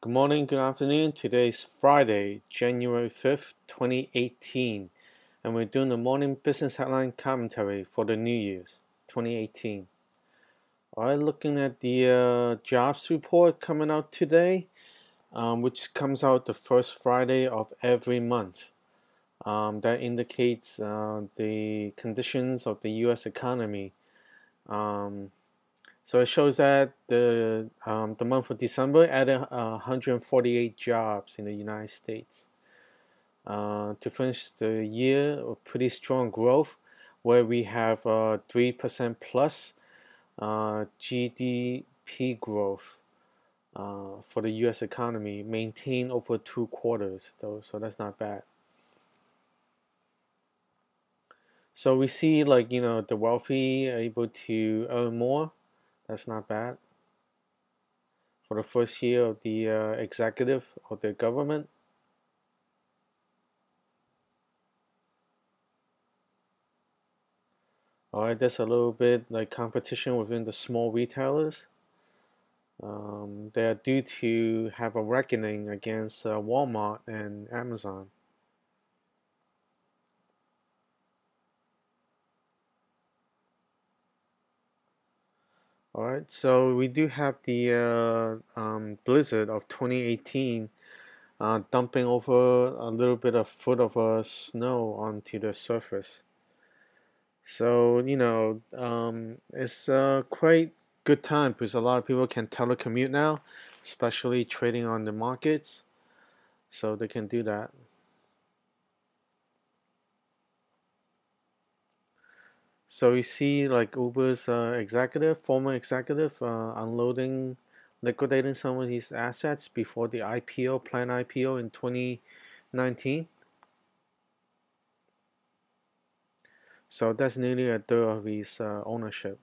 Good morning, good afternoon. Today is Friday, January 5th, 2018, and we're doing the morning business headline commentary for the New Year's 2018. All right, looking at the jobs report coming out today, which comes out the first Friday of every month. That indicates the conditions of the U.S. economy. So it shows that the month of December added 148 jobs in the United States. To finish the year, a pretty strong growth, where we have 3% plus GDP growth for the U.S. economy, maintained over 2 quarters, though, so that's not bad. So we see, like, the wealthy are able to earn more. That's not bad for the first year of the executive of the government. All right, there's a little bit like competition within the small retailers. They are due to have a reckoning against Walmart and Amazon. All right, so we do have the blizzard of 2018 dumping over a little bit of foot of snow onto the surface. So, it's quite good time because a lot of people can telecommute now, especially trading on the markets. So they can do that. So you see, like Uber's former executive, unloading, liquidating some of his assets before the IPO, planned IPO in 2019. So that's nearly a third of his ownership.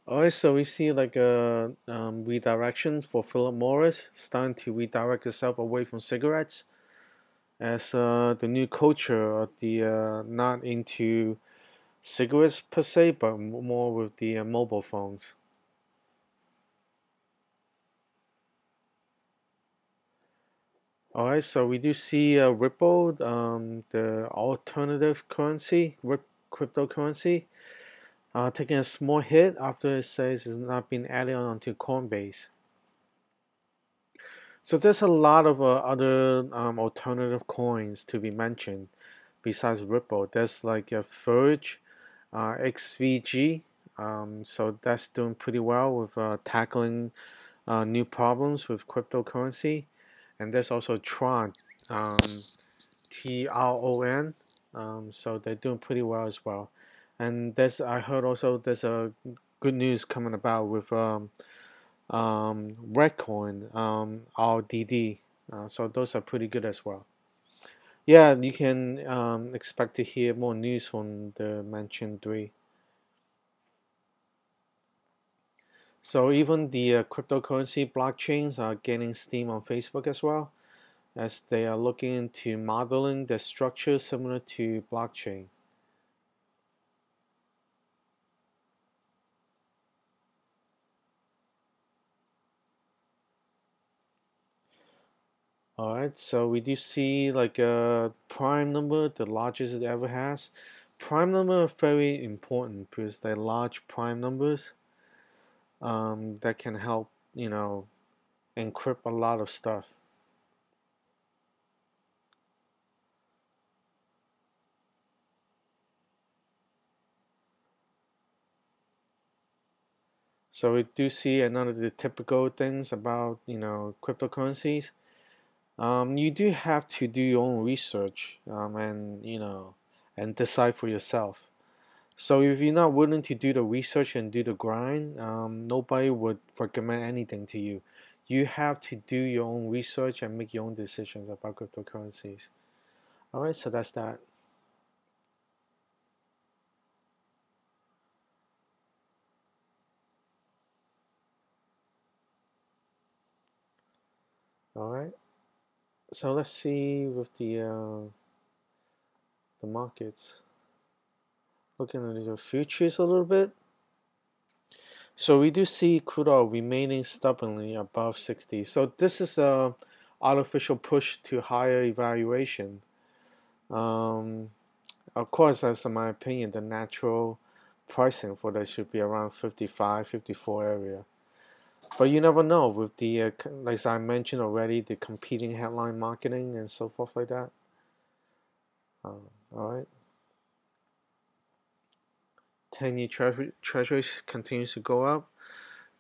Alright, so we see like a redirection for Philip Morris, starting to redirect itself away from cigarettes as the new culture of the not into cigarettes per se, but more with the mobile phones. All right, so we do see Ripple, the alternative currency, cryptocurrency, taking a small hit after it says it's not been added on to Coinbase. So there's a lot of other alternative coins to be mentioned besides Ripple. There's like a Verge, XVG, so that's doing pretty well with tackling new problems with cryptocurrency. And there's also Tron, um, TRON. So they're doing pretty well as well. And I heard also there's a good news coming about with Redcoin, RDD. So those are pretty good as well. Yeah, you can expect to hear more news from the mentioned three. So even the cryptocurrency blockchains are gaining steam on Facebook as well, as they are looking into modeling the structure similar to blockchain. All right, so we do see like a prime number, the largest it ever has. Prime number are very important because they're large prime numbers that can help, encrypt a lot of stuff. So we do see another of the typical things about, cryptocurrencies. You do have to do your own research and decide for yourself. So if you're not willing to do the research and do the grind, nobody would recommend anything to you. You have to do your own research and make your own decisions about cryptocurrencies. All right, so that's that. All right. So let's see with the markets. Looking at the futures a little bit. So we do see crude oil remaining stubbornly above 60. So this is a artificial push to higher evaluation. Um, of course, that's in my opinion, the natural pricing for that should be around 55, 54 area. But you never know with the, as I mentioned already, the competing headline marketing and so forth like that. All right. 10-year treasury continues to go up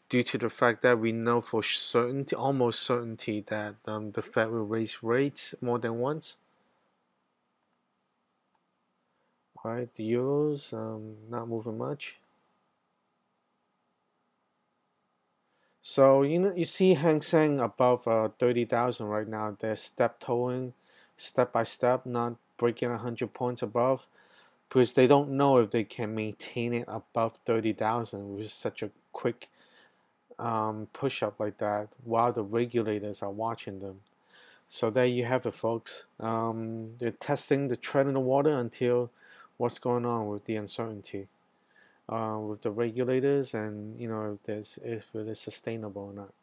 due to the fact that we know for certainty, almost certainty, that the Fed will raise rates more than once. All right, the euros not moving much. So you see Hang Seng above 30,000 right now. They're step toeing, step by step, not breaking 100 points above, because they don't know if they can maintain it above 30,000 with such a quick push up like that while the regulators are watching them. So there you have it, folks. They're testing the tread in the water until what's going on with the uncertainty with the regulators, and if it is sustainable or not.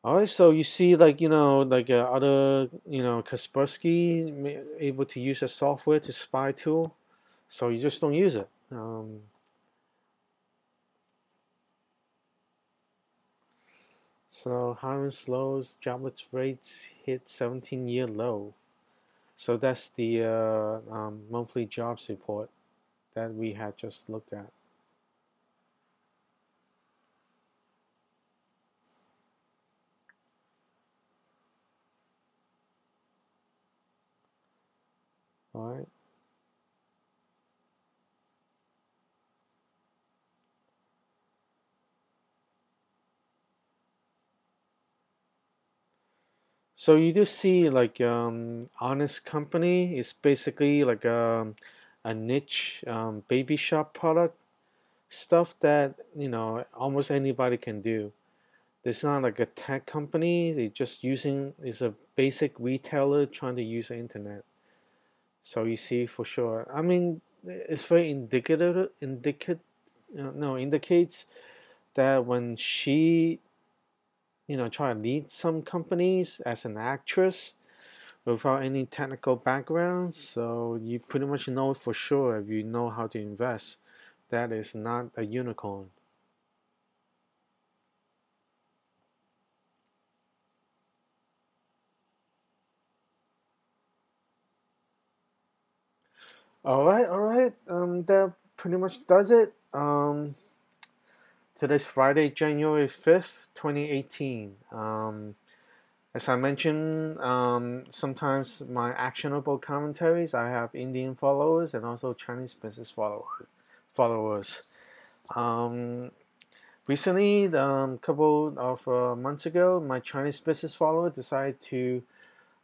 All right, so you see, other, Kaspersky able to use a software to spy tool, so you just don't use it. So hiring slows, jobless rates hit 17-year low. So that's the monthly jobs report that we had just looked at. All right. So you do see like Honest Company is basically like a niche baby shop product stuff that almost anybody can do. It's not like a tech company. It's a basic retailer trying to use the internet. So you see for sure. I mean, it's very indicates that when she try to lead some companies as an actress without any technical background, so you pretty much know for sure if you know how to invest. That is not a unicorn. All right. That pretty much does it. Today's Friday, January 5th, 2018. As I mentioned, sometimes my actionable commentaries, I have Indian followers and also Chinese business followers. Um, Recently, a couple of months ago, my Chinese business follower decided to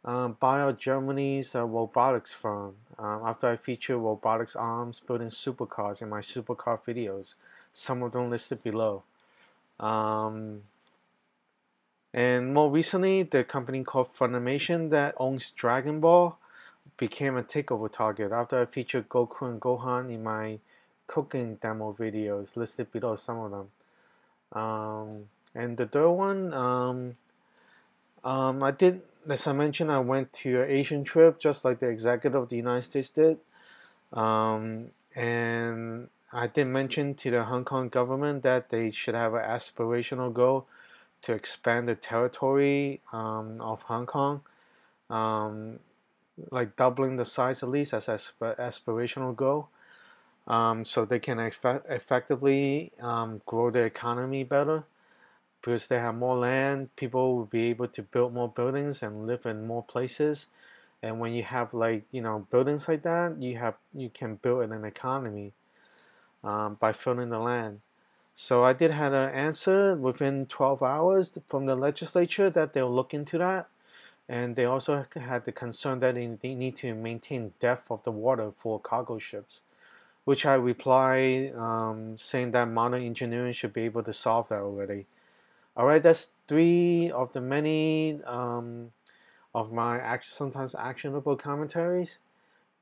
buy out Germany's robotics firm after I feature robotics arms building supercars in my supercar videos, some of them listed below. Um, and more recently, the company called Funimation that owns Dragon Ball became a takeover target after I featured Goku and Gohan in my cooking demo videos, listed below some of them. And the third one, I did, as I mentioned, I went to an Asian trip just like the executive of the United States did. And I did mention to the Hong Kong government that they should have an aspirational goal to expand the territory of Hong Kong, um, like doubling the size at least as aspirational goal, so they can effectively grow the economy better because they have more land. People will be able to build more buildings and live in more places. And when you have buildings like that, you can build an economy by filling the land. So I did have an answer within 12 hours from the legislature that they'll look into that. And they also had the concern that they need to maintain depth of the water for cargo ships, which I replied saying that modern engineering should be able to solve that already. All right, that's three of the many of my sometimes actionable commentaries.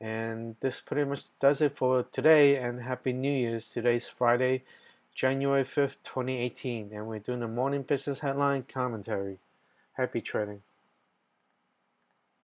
And this pretty much does it for today, and Happy New Year's. Today's Friday, January 5th, 2018, and we're doing the morning business headline commentary. Happy trading.